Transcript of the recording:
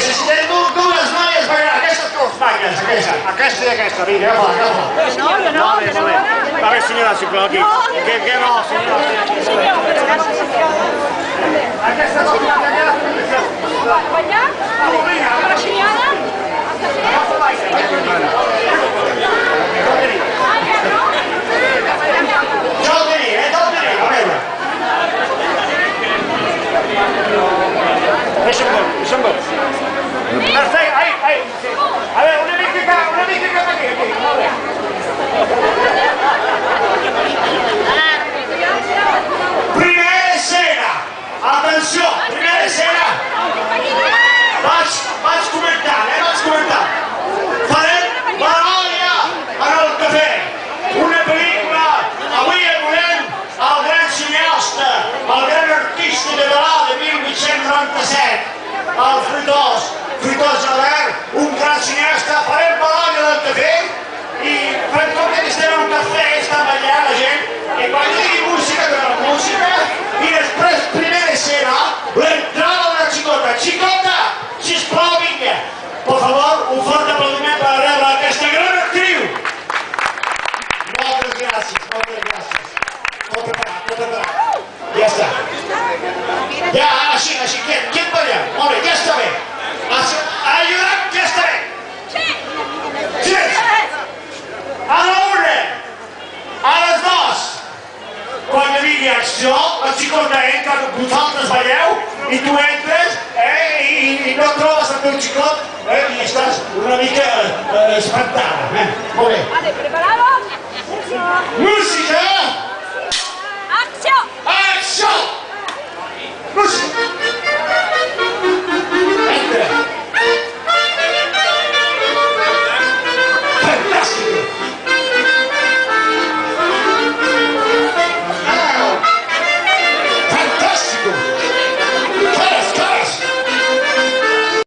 Necessitem dues noies ballant, aquestes dues balles, aquesta i aquesta, vinga, agafa-la. No. Va bé, senyora, sisplau, aquí. Què no, senyora? Aquesta no, Ballar? La senyora? Jo el tenia, a veure. Deixa'm veure. Perfecte, ai. A veure, una mica cap aquí, molt bé. Primera escena. Atenció, primera escena. Vaig comentant. Farem Paròdia en el cafè. Una pel·lícula, avui volem el gran cineasta, el gran artista català de 1897, el Fruitós Gelabert, un gran cineasta. Farem Paròdia del cafè i farem com que estem en un cafè, està ballant la gent, i quan digui música, donem música, i després, primera escena, l'entrada de la xicota. Xicota, sisplau, vinga. Por favor, un fort aplaudiment per rebre aquesta gran actriu. Moltes gràcies. Molt preparat. Ja està. Ja, així, qui et balla? Molt bé, ja està bé. Ajuda't, ja està bé. Sí. A l'una, a les dues. Quan hi digui acció, la xicota entra, vosaltres balleu, i tu entres, i no trobes el teu xicot, i estàs una mica espantada. Molt bé. Vale, ¿preparados? Música! ¡Acción! Acció! Música!